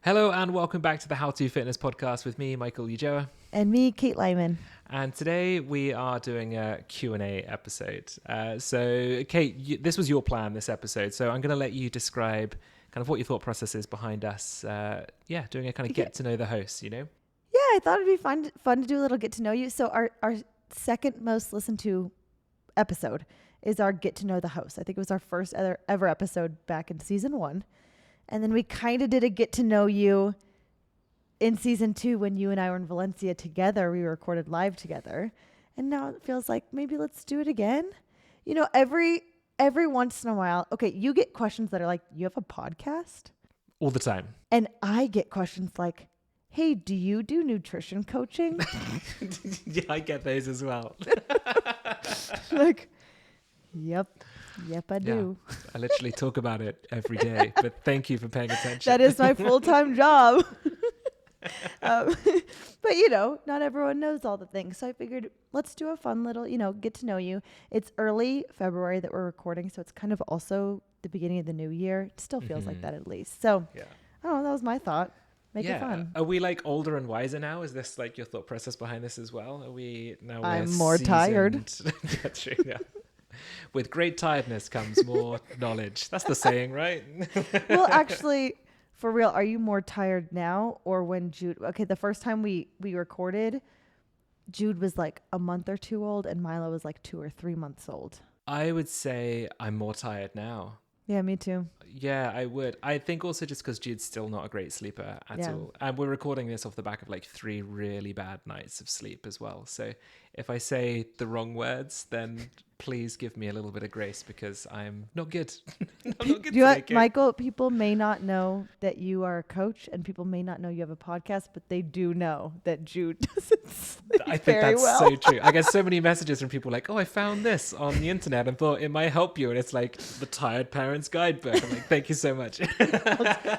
Hello and welcome back to the How to Fitness podcast with me, Michael Ujoa. And me, Kate Lyman. And today we are doing a Q&A episode. So Kate, this was your plan, this episode. So I'm going to let you describe kind of what your thought process is behind us, doing a kind of get to know the host, you know? Yeah, I thought it'd be fun to do a little get to know you. So our second most listened to episode is our get to know the host. I think it was our first ever episode back in season 1. And then we kind of did a get to know you in season 2 when you and I were in Valencia together. We recorded live together. And now it feels like maybe let's do it again. You know, every once in a while, okay, you get questions that are like, you have a podcast? All the time. And I get questions like, hey, do you do nutrition coaching? Yeah, I get those as well. Like, yep, I do. I literally talk about it every day, but thank you for paying attention. That is my full-time job. But, you know, not everyone knows all the things. So I figured let's do a fun little, get to know you. It's early February that we're recording, so it's kind of also the beginning of the new year. It still feels like that at least. So, I don't know, that was my thought. Make it fun. Are we like older and wiser now? Is this like your thought process behind this as well? Are we now? I'm more tired. Yeah, true. Yeah. With great tiredness comes more knowledge. That's the saying, right? Well, actually, for real, are you more tired now or when Jude? Okay, the first time we recorded, Jude was like a month or 2 old, and Milo was like 2 or 3 months old. I would say I'm more tired now. Yeah, me too. Yeah, I would. I think also just because Jude's still not a great sleeper at all. And we're recording this off the back of like 3 really bad nights of sleep as well. So if I say the wrong words, then please give me a little bit of grace because I'm not good. I'm not good today, Michael, people may not know that you are a coach and people may not know you have a podcast, but they do know that Jude doesn't sleep I think very that's well. so true. I get so many messages from people like, oh, I found this on the internet and thought it might help you. And it's like the Tired Parents Guidebook. I'm like, thank you so much.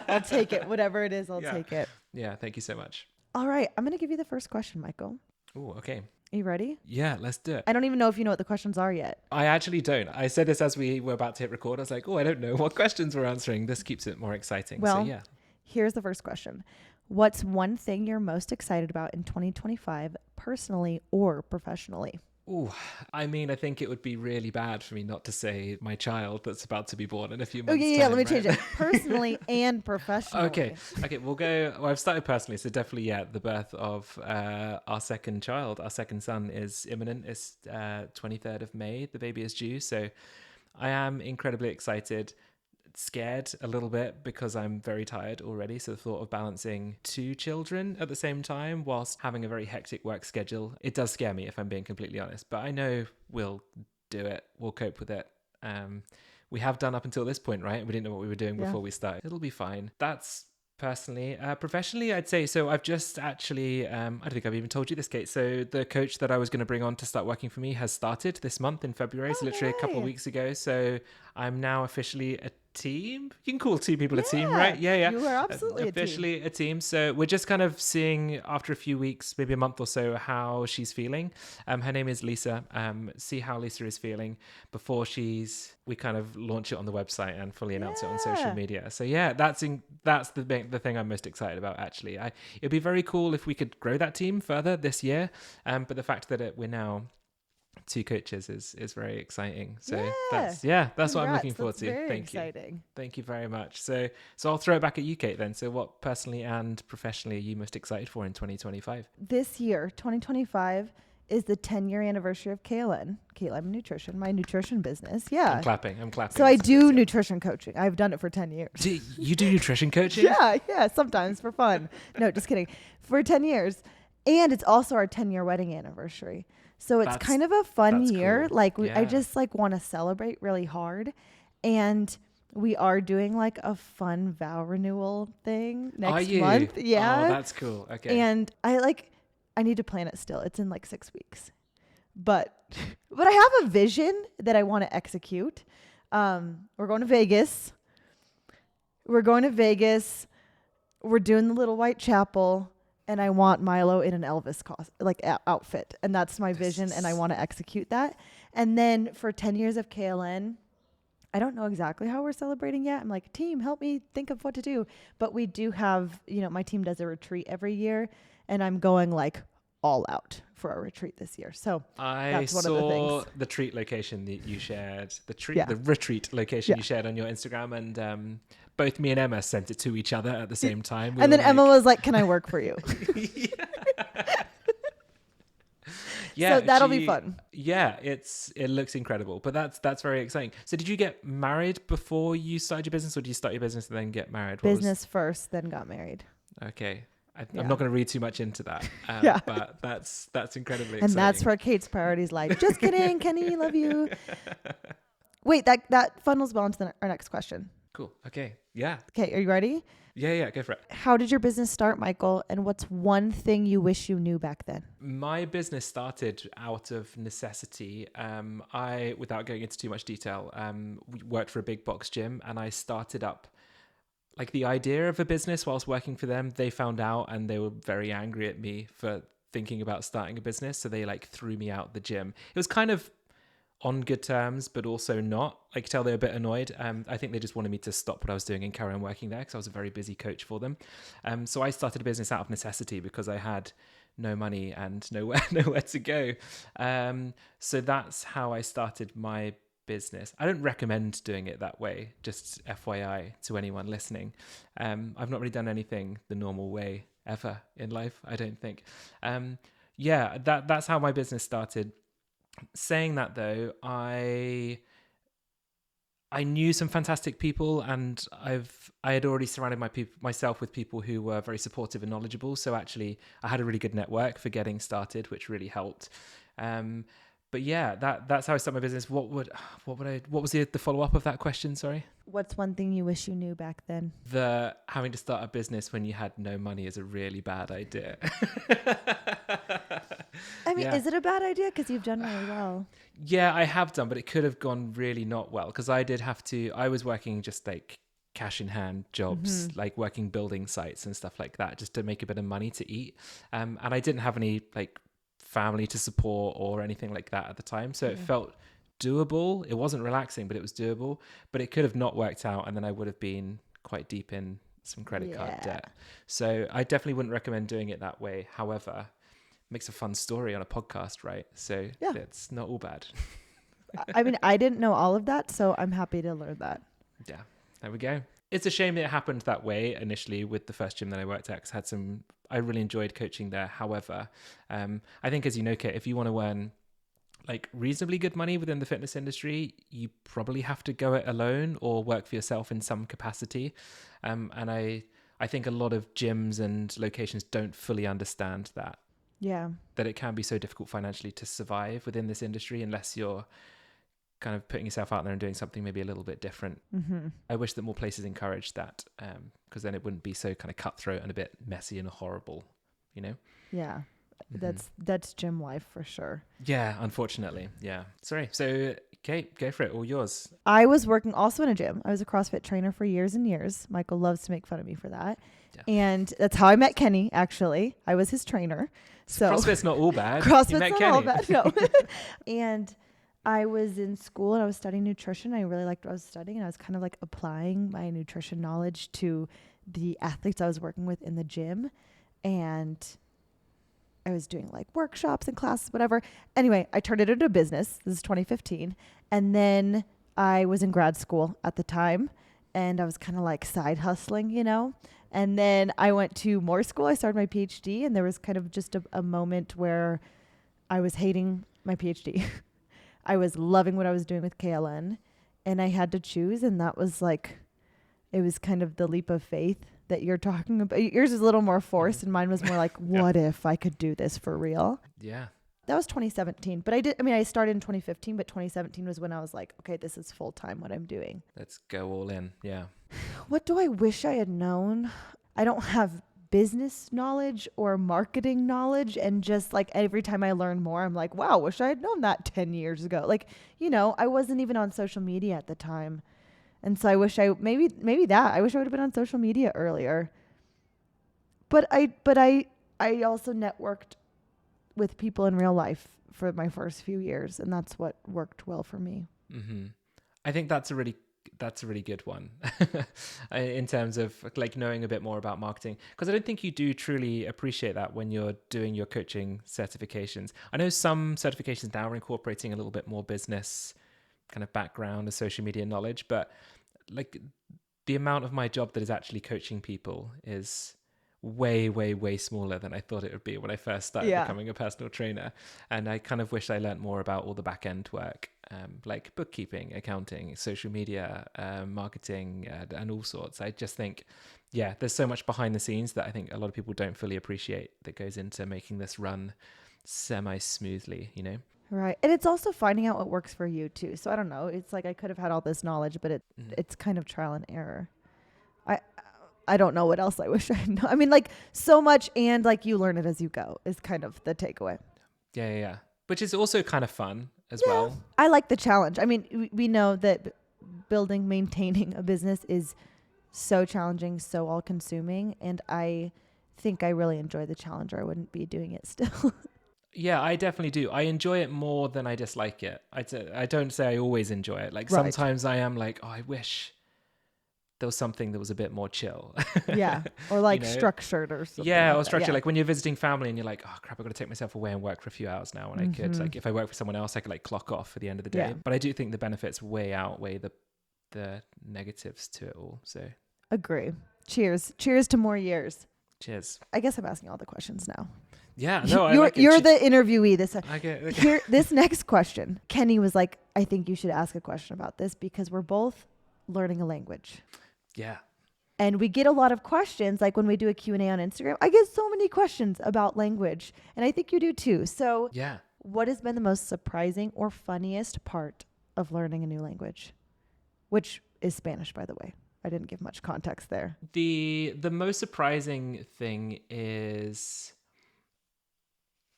I'll take it. Whatever it is, I'll take it. Yeah, thank you so much. All right. I'm going to give you the first question, Michael. Oh, okay. Are you ready? Yeah, let's do it. I don't even know if you know what the questions are yet. I actually don't. I said this as we were about to hit record. I was like, oh, I don't know what questions we're answering. This keeps it more exciting. Well, so, yeah. Here's the first question. What's one thing you're most excited about in 2025, personally or professionally? Ooh, I mean, I think it would be really bad for me not to say my child that's about to be born in a few months' time, Let me change it. Personally and professionally. Okay, we'll go. Well, I've started personally, so definitely, the birth of our second child, our second son is imminent. It's 23rd of May. The baby is due, so I am incredibly excited. Scared a little bit because I'm very tired already. So the thought of balancing 2 children at the same time whilst having a very hectic work schedule, it does scare me if I'm being completely honest. But I know we'll do it. We'll cope with it. We have done up until this point, right? We didn't know what we were doing before we started. It'll be fine. That's personally. Professionally, I'd say, so I've just actually, I don't think I've even told you this, Kate. So the coach that I was going to bring on to start working for me has started this month in February. So literally a couple of weeks ago. So I'm now officially a team. You can call 2 people a team, right? Yeah. You are absolutely officially a team. So we're just kind of seeing after a few weeks, maybe a month or so, how she's feeling. Her name is Lisa. See how Lisa is feeling before we kind of launch it on the website and fully announce it on social media. So that's the thing I'm most excited about, actually. It'd be very cool if we could grow that team further this year. But the fact that we're now 2 coaches is very exciting. So that's what I'm looking forward to. Very exciting. Thank you very much. So I'll throw it back at you, Kate, then. So what personally and professionally are you most excited for in 2025? This year, 2025, is the 10-year anniversary of KLN, Kate Lyman Nutrition, my nutrition business. Yeah. I'm clapping. So I do nutrition coaching. I've done it for 10 years. Do you do nutrition coaching? Yeah, sometimes for fun. No, just kidding. For 10 years. And it's also our 10-year wedding anniversary. So it's kind of a fun year. Cool. Like I just want to celebrate really hard. And we are doing like a fun vow renewal thing next month. Yeah. Oh, that's cool. Okay. And I need to plan it still. It's in like 6 weeks. But I have a vision that I want to execute. We're going to Vegas. We're doing the little white chapel. And I want Milo in an Elvis outfit. And that's my vision. And I want to execute that. And then for 10 years of KLN, I don't know exactly how we're celebrating yet. I'm like, team, help me think of what to do. But we do have, my team does a retreat every year, and I'm going like all out for a retreat this year. So I that's one of the saw things. the treat location that you shared, Yeah. the retreat location Yeah. you shared on your Instagram, and both me and Emma sent it to each other at the Y- same time. We And were then Emma like, was like, can I work for you? So yeah, that'll be fun. it looks incredible, but that's very exciting. So did you get married before you started your business, or did you start your business and then get married? What was Business first, then got married. okay? I'm Yeah. not going to read too much into that, Yeah. but that's incredibly And that's exciting. where Kate's priorities lie. Just kidding, Kenny, love you. Wait, that funnels well into our next question. Cool. Okay. Yeah. Okay, are you ready? Yeah. Go for it. How did your business start, Michael? And what's one thing you wish you knew back then? My business started out of necessity. I, without going into too much detail, worked for a big box gym, and I started up like the idea of a business whilst working for them. They found out, and they were very angry at me for thinking about starting a business. So they like threw me out the gym. It was kind of on good terms, but also not. I could tell they were a bit annoyed. I think they just wanted me to stop what I was doing and carry on working there because I was a very busy coach for them. So I started a business out of necessity because I had no money and nowhere to go. So that's how I started my business. I don't recommend doing it that way, just FYI to anyone listening. I've not really done anything the normal way ever in life, I don't think. That's how my business started. Saying that though, I knew some fantastic people, and I had already surrounded myself with people who were very supportive and knowledgeable. So actually, I had a really good network for getting started, which really helped. But yeah, that's how I started my business. What was the follow up of that question? Sorry. What's one thing you wish you knew back then? The having to start a business when you had no money is a really bad idea. I mean, Yeah. is it a bad idea? Because you've done really well. Yeah, I have done, but it could have gone really not well because I was working just like cash in hand jobs, like working building sites and stuff like that, just to make a bit of money to eat. And I didn't have any like family to support or anything like that at the time. So it felt doable. It wasn't relaxing, but it was doable. But it could have not worked out. And then I would have been quite deep in some credit card debt. So I definitely wouldn't recommend doing it that way. However, makes a fun story on a podcast, right? So Yeah. it's not all bad. I mean, I didn't know all of that, so I'm happy to learn that. Yeah, there we go. It's a shame that it happened that way initially with the first gym that I worked at. 'Cause I really enjoyed coaching there. However, I think, as you know, Kate, if you want to earn like reasonably good money within the fitness industry, you probably have to go it alone or work for yourself in some capacity. And I think a lot of gyms and locations don't fully understand Yeah. that it can be so difficult financially to survive within this industry unless you're kind of putting yourself out there and doing something maybe a little bit different. I wish that more places encouraged that, because then it wouldn't be so kind of cutthroat and a bit messy and horrible, you know? Yeah. That's gym life for sure. Yeah, unfortunately. Yeah. Sorry. So, Kate, go for it. All yours. I was working also in a gym. I was a CrossFit trainer for years and years. Michael loves to make fun of me for that. Yeah. And that's how I met Kenny, actually. I was his trainer. So CrossFit's not all bad. CrossFit's You met not Kenny. all bad, no. And I was in school and I was studying nutrition. I really liked what I was studying, and I was kind of like applying my nutrition knowledge to the athletes I was working with in the gym. And I was doing like workshops and classes, whatever. Anyway, I turned it into a business. This is 2015. And then I was in grad school at the time, and I was kind of like side hustling, And then I went to more school. I started my PhD, and there was kind of just a moment where I was hating my PhD. I was loving what I was doing with KLN, and I had to choose. And that was like, it was kind of the leap of faith that you're talking about. Yours is a little more forced, and mine was more like, what if I could do this for real? Yeah. That was 2017. But I started in 2015, but 2017 was when I was like, okay, this is full time what I'm doing. Let's go all in. Yeah. What do I wish I had known? I don't have business knowledge or marketing knowledge. And just like every time I learn more, I'm like, wow, wish I had known that 10 years ago. Like, I wasn't even on social media at the time. And so I wish I wish I would have been on social media earlier. But I also networked with people in real life for my first few years, and that's what worked well for me. Mm-hmm. I think that's a really good one in terms of like knowing a bit more about marketing, because I don't think you do truly appreciate that when you're doing your coaching certifications. I know some certifications now are incorporating a little bit more business kind of background and social media knowledge, but like the amount of my job that is actually coaching people is way, way, way smaller than I thought it would be when I first started Yeah. becoming a personal trainer. And I kind of wish I learned more about all the back end work, like bookkeeping, accounting, social media, marketing, and all sorts. I just think, yeah, there's so much behind the scenes that I think a lot of people don't fully appreciate that goes into making this run semi-smoothly, you know? Right. And it's also finding out what works for you too. So I don't know. It's like I could have had all this knowledge, but it's kind of trial and error. I I don't know what else I wish I had known. I mean, like so much, and like you learn it as you go is kind of the takeaway. Yeah. Which is also kind of fun as Yeah. well. I like the challenge. I mean, we know that building, maintaining a business is so challenging, so all consuming. And I think I really enjoy the challenge, or I wouldn't be doing it still. Yeah, I definitely do. I enjoy it more than I dislike it. I don't say I always enjoy it. Like Right. sometimes I am like, oh, I wish there was something that was a bit more chill. Yeah. Or like You know? structured or something. Yeah, like or that. structure. Yeah. Like when you're visiting family and you're like, oh crap, I've got to take myself away and work for a few hours now. And I could, like, if I work for someone else, I could like clock off at the end of the day. Yeah. But I do think the benefits way outweigh the negatives to it all. So Agree. Cheers. Cheers to more years. cheers. I guess I'm asking all the questions now. Yeah, no, I you're like it. you're the interviewee this time. I get Here, this next question. Kenny was like, I think you should ask a question about this because we're both learning a language. Yeah. And we get a lot of questions, like when we do a Q&A on Instagram. I get so many questions about language, and I think you do too. So Yeah. what has been the most surprising or funniest part of learning a new language? Which is Spanish, by the way. I didn't give much context there. The most surprising thing is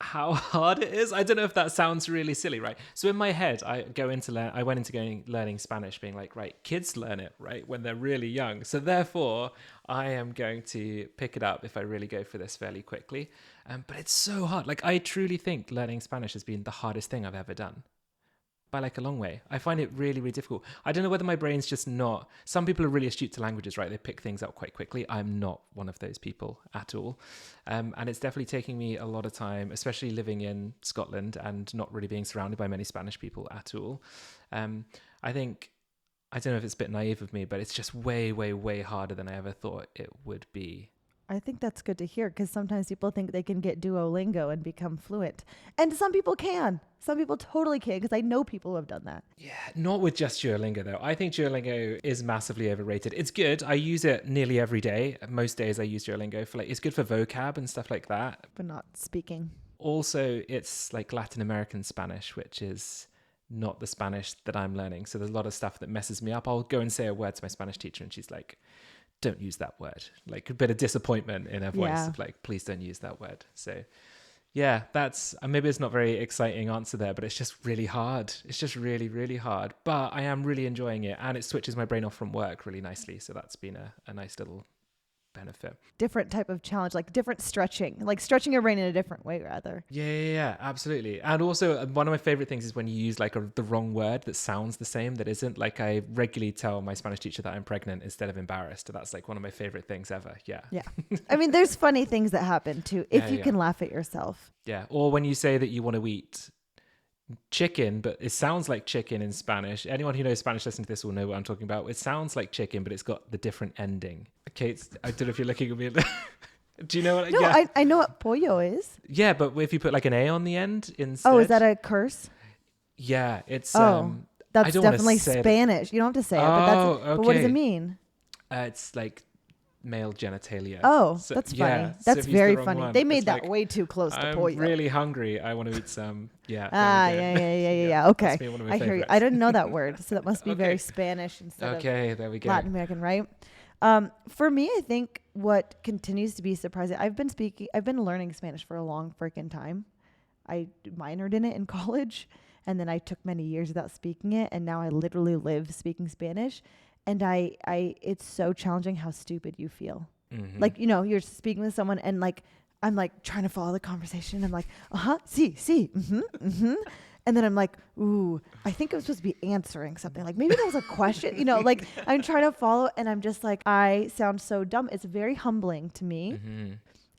how hard it is. I don't know if that sounds really silly, right? So in my head, I went into learning Spanish being like, right, kids learn it, right, when they're really young. So therefore, I am going to pick it up if I really go for this fairly quickly. But it's so hard. Like, I truly think learning Spanish has been the hardest thing I've ever done. By like a long way. I find it really, really difficult. I don't know whether my brain's just not... Some people are really astute to languages, right? They pick things up quite quickly. I'm not one of those people at all. And it's definitely taking me a lot of time, especially living in Scotland and not really being surrounded by many Spanish people at all. I think, I don't know if it's a bit naive of me, but it's just way, way, way harder than I ever thought it would be. I think that's good to hear because sometimes people think they can get Duolingo and become fluent. And some people can. Some people totally can because I know people who have done that. Yeah, not with just Duolingo though. I think Duolingo is massively overrated. It's good. I use it nearly every day. Most days I use Duolingo for like, it's good for vocab and stuff like that. But not speaking. Also, it's like Latin American Spanish, which is not the Spanish that I'm learning. So there's a lot of stuff that messes me up. I'll go and say a word to my Spanish teacher and she's like, don't use that word. Like a bit of disappointment in her voice of like, please don't use that word. So yeah, that's, maybe it's not very exciting answer there, but it's just really hard. It's just really, really hard, but I am really enjoying it and it switches my brain off from work really nicely. So that's been a nice little benefit. Different type of challenge, like different stretching, like stretching your brain in a different way rather. Yeah, absolutely. And also one of my favorite things is when you use like the wrong word that sounds the same, that isn't. Like I regularly tell my Spanish teacher that I'm pregnant instead of embarrassed. That's like one of my favorite things ever. Yeah. I mean, there's funny things that happen too, if you can laugh at yourself. Yeah. Or when you say that you want to eat chicken, but it sounds like chicken in Spanish. Anyone who knows Spanish listening to this will know what I'm talking about. It sounds like chicken, but it's got the different ending. Okay, I don't know if you're looking at me. Do you know what? No, yeah. I know what pollo is. Yeah, but if you put like an A on the end instead. Oh, is that a curse? Yeah, it's. That's definitely Spanish. You don't have to say it, but okay. But what does it mean? It's like male genitalia. Oh, so, that's funny. Yeah, that's so very funny. One, they made that like, way too close to pollo. I'm really hungry. I want to eat some. Yeah. Yeah. Okay. I hear you. I didn't know that word, so that must be very Spanish instead of there we go. Latin American, right? For me, I think what continues to be surprising, I've been learning Spanish for a long freaking time. I minored in it in college, and then I took many years without speaking it, and now I literally live speaking Spanish. And it's so challenging how stupid you feel. Mm-hmm. Like, you're speaking with someone and like, I'm like trying to follow the conversation. I'm like, sí, mm-hmm. And then I'm like, ooh, I think I'm supposed to be answering something. Like maybe that was a question, you know, like I'm trying to follow and I'm just like, I sound so dumb. It's very humbling to me. Mm-hmm.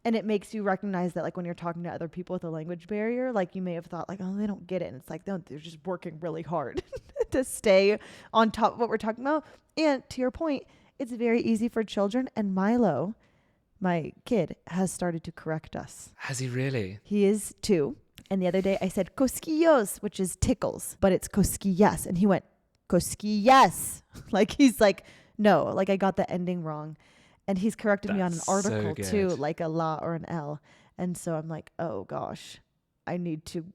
And it makes you recognize that like when you're talking to other people with a language barrier, like you may have thought like, oh, they don't get it. And it's like, no, they're just working really hard to stay on top of what we're talking about. And to your point, it's very easy for children. And Milo, my kid, has started to correct us. Has he really? He is 2. And the other day I said cosquillos, which is tickles, but it's cosquillas. And he went, cosquillas. Like he's like, no, like I got the ending wrong. And he's corrected me on an That's article so too, good. like a la or an L. And so I'm like, oh gosh, I need to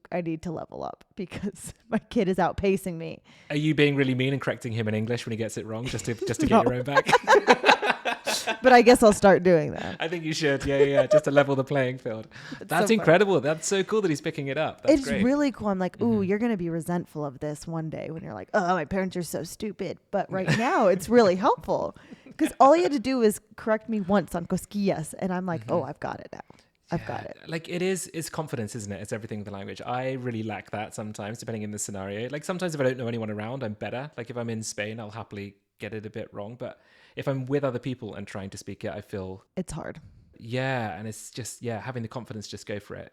level up because my kid is outpacing me. Are you being really mean and correcting him in English when he gets it wrong, just to get No. your own back? But I guess I'll start doing that. I think you should. Yeah, just to level the playing field. That's so incredible. That's so cool that he's picking it up. That's It's great. really cool. I'm like, ooh, Mhm. you're going to be resentful of this one day when you're like, oh, my parents are so stupid. But right now it's really helpful because all he had to do is correct me once on cosquillas. And I'm like, oh, I've got it now. I've got it. Like it's confidence, isn't it? It's everything with the language. I really lack that sometimes, depending on the scenario. Like sometimes if I don't know anyone around, I'm better. Like if I'm in Spain, I'll happily get it a bit wrong. But if I'm with other people and trying to speak it, I feel, It's hard. yeah. And it's just, yeah, having the confidence, just go for it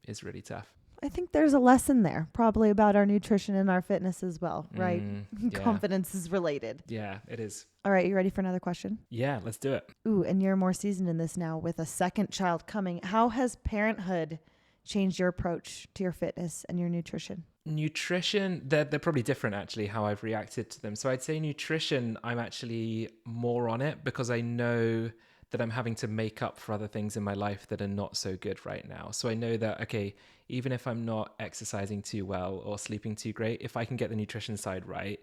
is really tough. I think there's a lesson there, probably about our nutrition and our fitness as well, right? Yeah. Confidence is related. Yeah, it is. All right, you ready for another question? Yeah, let's do it. Ooh, and you're more seasoned in this now with a second child coming. How has parenthood changed your approach to your fitness and your nutrition? Nutrition, they're probably different actually, how I've reacted to them. So I'd say nutrition, I'm actually more on it because I know that I'm having to make up for other things in my life that are not so good right now. So I know that, okay, even if I'm not exercising too well or sleeping too great, if I can get the nutrition side right,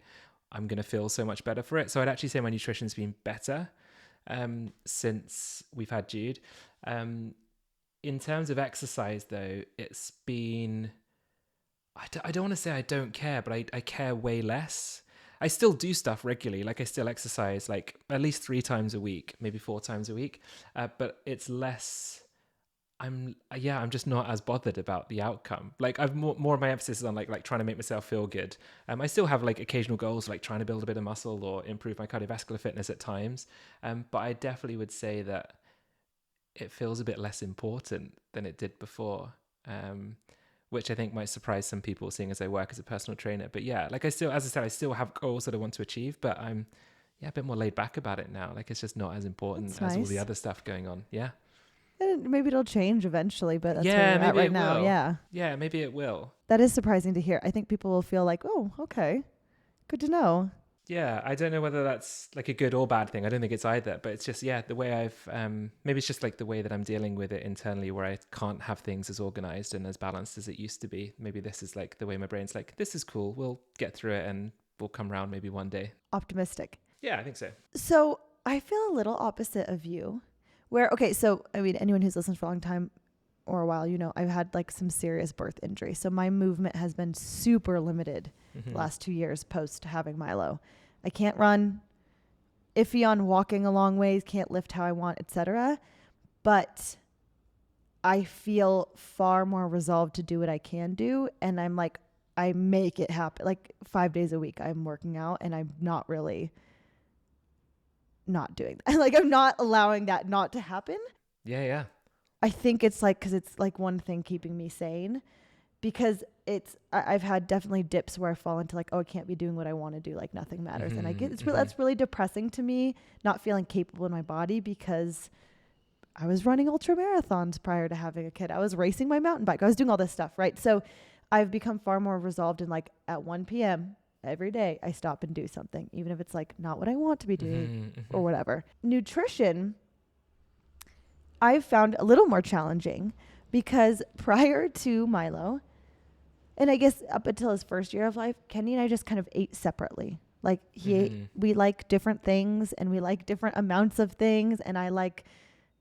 I'm going to feel so much better for it. So I'd actually say my nutrition's been better since we've had Jude. In terms of exercise though, it's been, I don't want to say I don't care, but I care way less. I still do stuff regularly. Like I still exercise like at least 3 times a week, maybe 4 times a week. But it's less, I'm just not as bothered about the outcome. Like I've more of my emphasis is on like trying to make myself feel good. I still have like occasional goals, like trying to build a bit of muscle or improve my cardiovascular fitness at times. But I definitely would say that it feels a bit less important than it did before. Which I think might surprise some people seeing as I work as a personal trainer. But yeah, like I still have goals that I want to achieve, but I'm a bit more laid back about it now. Like it's just not as important That's as all the nice. other stuff going on. Yeah. And maybe it'll change eventually, but that's where Yeah, you're at maybe right it now. will. Yeah. Yeah, maybe it will. That is surprising to hear. I think people will feel like, oh, okay. Good to know. Yeah, I don't know whether that's like a good or bad thing. I don't think it's either, but it's just, yeah, the way maybe it's just like the way that I'm dealing with it internally where I can't have things as organized and as balanced as it used to be. Maybe this is like the way my brain's like, this is cool. We'll get through it and we'll come around maybe one day. Optimistic. Yeah, I think so. So I feel a little opposite of you where, okay, so I mean, anyone who's listened for a long time or a while, you know, I've had like some serious birth injury. So my movement has been super limited the last 2 years post having Milo. I can't run, iffy on walking a long ways, can't lift how I want, etc. But I feel far more resolved to do what I can do. And I'm like, I make it happen. Like 5 days a week, I'm working out and I'm not really not doing that. Like I'm not allowing that not to happen. Yeah. I think it's like, cause it's like one thing keeping me sane because I've had definitely dips where I fall into like, oh, I can't be doing what I want to do. Like nothing matters. And I get, that's really depressing to me, not feeling capable in my body because I was running ultra marathons prior to having a kid. I was racing my mountain bike. I was doing all this stuff. Right. So I've become far more resolved in like at 1 p.m. every day, I stop and do something, even if it's like not what I want to be doing or whatever. Nutrition, I've found a little more challenging because prior to Milo, and I guess up until his first year of life, Kenny and I just kind of ate separately. Like we like different things and we like different amounts of things. And I like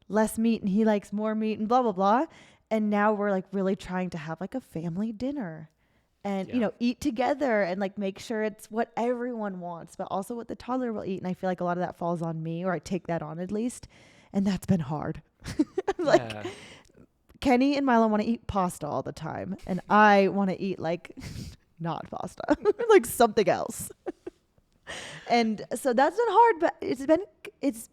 less meat and he likes more meat and blah, blah, blah. And now we're like really trying to have like a family dinner and, you know, eat together and like make sure it's what everyone wants, but also what the toddler will eat. And I feel like a lot of that falls on me or I take that on at least. And that's been hard. Like Kenny and Milo want to eat pasta all the time, and I want to eat like not pasta, like something else. And so that's been hard, but it's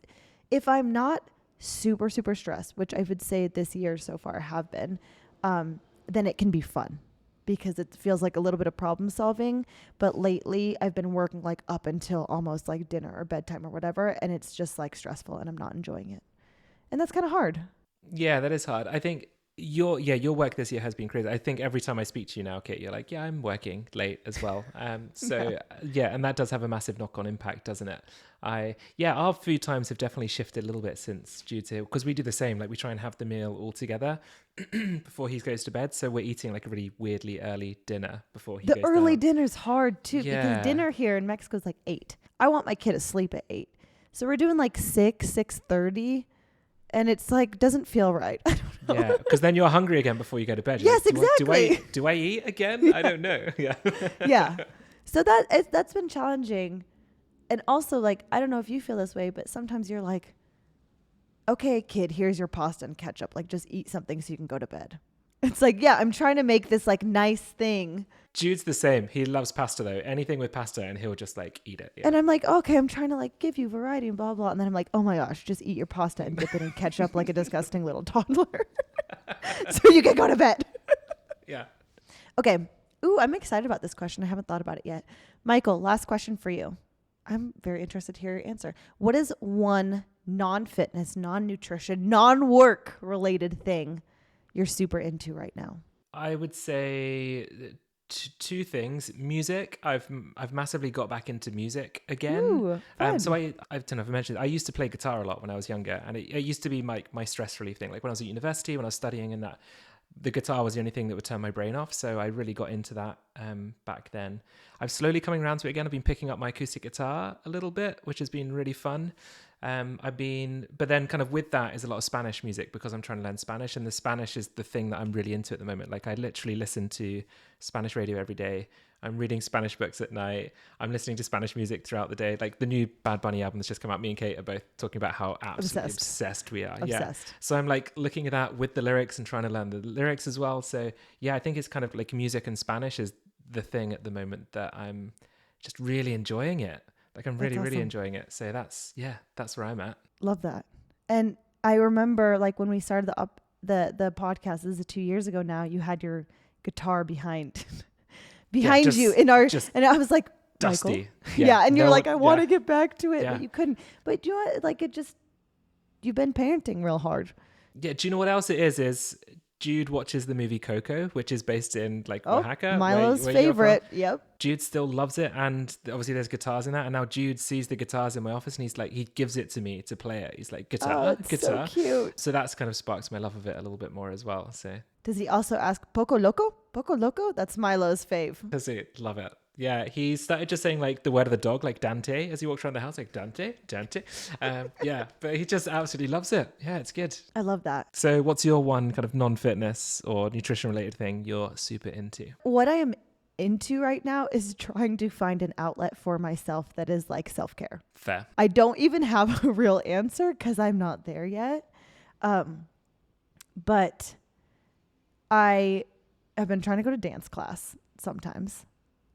if I'm not super, super stressed, which I would say this year so far have been, then it can be fun because it feels like a little bit of problem solving. But lately I've been working like up until almost like dinner or bedtime or whatever. And it's just like stressful and I'm not enjoying it. And that's kind of hard. Yeah, that is hard. I think your work this year has been crazy. I think every time I speak to you now, Kate, you're like, yeah, I'm working late as well. And that does have a massive knock-on impact, doesn't it? Our food times have definitely shifted a little bit since due to, because we do the same, like we try and have the meal all together before he goes to bed. So we're eating like a really weirdly early dinner before he goes The early down. dinner's hard too Yeah. because dinner here in Mexico is like 8. I want my kid asleep at 8. So we're doing like 6:30. And it's like, doesn't feel right. I don't know. Yeah, because then you're hungry again before you go to bed. You're Yes, like, exactly. Do I eat again? I don't know. Yeah. Yeah. So that's been challenging. And also, like, I don't know if you feel this way, but sometimes you're like, okay, kid, here's your pasta and ketchup. Like, just eat something so you can go to bed. It's like, yeah, I'm trying to make this like nice thing. Jude's the same. He loves pasta though. Anything with pasta and he'll just like eat it. Yeah. And I'm like, okay, I'm trying to like give you variety and blah, blah. And then I'm like, oh my gosh, just eat your pasta and dip it in ketchup like a disgusting little toddler. So you can go to bed. Yeah. Okay. Ooh, I'm excited about this question. I haven't thought about it yet. Michael, last question for you. I'm very interested to hear your answer. What is one non-fitness, non-nutrition, non-work related thing you're super into right now? I would say two things. Music. I've massively got back into music again. Ooh, fun. So I don't know if I mentioned, I used to play guitar a lot when I was younger, and it used to be my stress relief thing. Like when I was at university, when I was studying, and that the guitar was the only thing that would turn my brain off. So I really got into that back then. I'm slowly coming around to it again. I've been picking up my acoustic guitar a little bit, which has been really fun. But then kind of with that is a lot of Spanish music because I'm trying to learn Spanish, and the Spanish is the thing that I'm really into at the moment. Like I literally listen to Spanish radio every day. I'm reading Spanish books at night. I'm listening to Spanish music throughout the day. Like the new Bad Bunny album that's just come out, me and Kate are both talking about how absolutely obsessed we are. Obsessed. Yeah. So I'm like looking at that with the lyrics and trying to learn the lyrics as well. So yeah, I think it's kind of like music and Spanish is the thing at the moment that I'm just really enjoying it. Like I'm really, really enjoying it. So that's where I'm at. Love that. And I remember like when we started the podcast, this is 2 years ago now, you had your guitar behind you in our, and I was like, dusty. Michael. Yeah. And you're like, I want to get back to it, but you couldn't. But you know what? Like you've been parenting real hard. Yeah. Do you know what else it is Jude watches the movie Coco, which is based in like Oaxaca. Milo's favorite. Yep. Jude still loves it. And obviously there's guitars in that. And now Jude sees the guitars in my office and he's like, he gives it to me to play it. He's like, guitar. So cute. So that's kind of sparks my love of it a little bit more as well. So does he also ask Poco Loco? Poco Loco? That's Milo's fave. Does he? Love it. Yeah, he started just saying like the word of the dog, like Dante, as he walks around the house, like Dante. Yeah, but he just absolutely loves it. Yeah, it's good. I love that. So what's your one kind of non-fitness or nutrition related thing you're super into? What I am into right now is trying to find an outlet for myself that is like self-care. Fair. I don't even have a real answer because I'm not there yet. But I have been trying to go to dance class sometimes.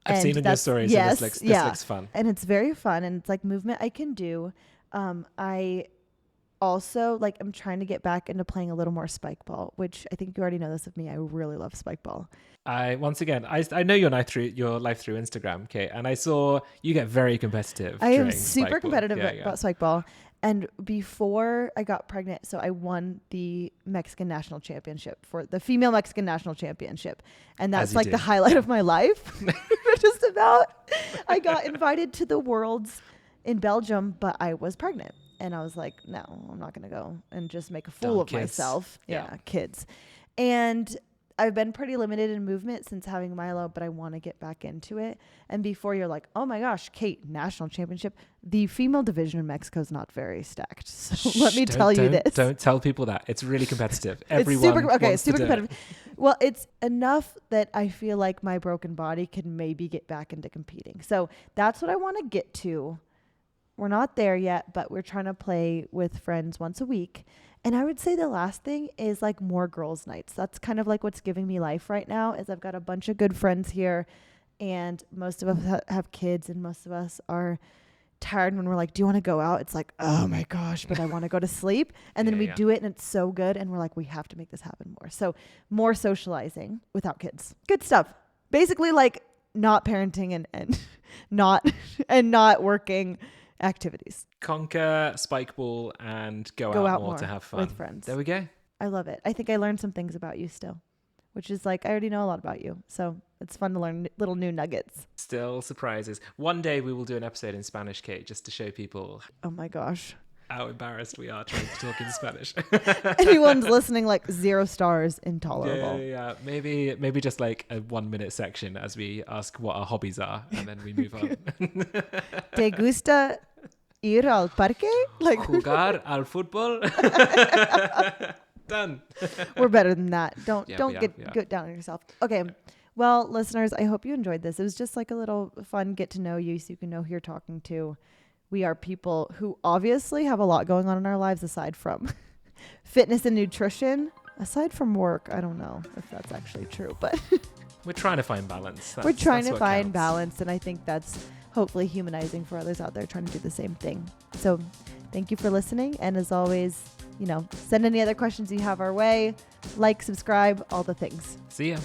I've seen in your stories. Yes, this looks fun. And it's very fun. And it's like movement I can do. I also like, I'm trying to get back into playing a little more spike ball, which I think you already know this of me. I really love spike ball. I know your life through Instagram, Kate, and I saw you get very competitive. I am super competitive about spike ball. And before I got pregnant, so I won the Mexican national championship for the female Mexican national championship. And that's like the highlight of my life. Just about. I got invited to the Worlds in Belgium, but I was pregnant. And I was like, no, I'm not going to go and just make a fool of myself. Yeah, kids. And I've been pretty limited in movement since having Milo, but I want to get back into it. And before you're like, oh my gosh, Kate, national championship. The female division in Mexico is not very stacked. So let me tell you this. Don't tell people that. It's really competitive. It's super competitive. Well, it's enough that I feel like my broken body can maybe get back into competing. So that's what I want to get to. we're not there yet, but we're trying to play with friends once a week. And I would say the last thing is like more girls' nights. That's kind of like what's giving me life right now is I've got a bunch of good friends here, and most of us have kids, and most of us are tired when we're like, do you want to go out? It's like, oh my gosh, but I want to go to sleep. And then we do it and it's so good. And we're like, we have to make this happen more. So more socializing without kids. Good stuff. Basically like not parenting and not working activities. Conquer spike ball and go out more to have fun. With friends. There we go. I love it. I think I learned some things about you still, which is like, I already know a lot about you. So it's fun to learn little new nuggets. Still surprises. One day we will do an episode in Spanish, Kate, just to show people oh my gosh, how embarrassed we are trying to talk in Spanish. Anyone's listening, like 0 stars, intolerable. Yeah. Maybe just like a 1-minute section as we ask what our hobbies are, and then we move on. ¿Te gusta ir al parque? Like jugar al fútbol. Done. We're better than that. Don't get down on yourself. Okay. Well, listeners, I hope you enjoyed this. It was just like a little fun get to know you so you can know who you're talking to. We are people who obviously have a lot going on in our lives aside from fitness and nutrition. Aside from work, I don't know if that's actually true, but we're trying to find balance. We're trying to find balance, and I think that's hopefully humanizing for others out there trying to do the same thing. So thank you for listening. And as always, send any other questions you have our way. Like, subscribe, all the things. See ya.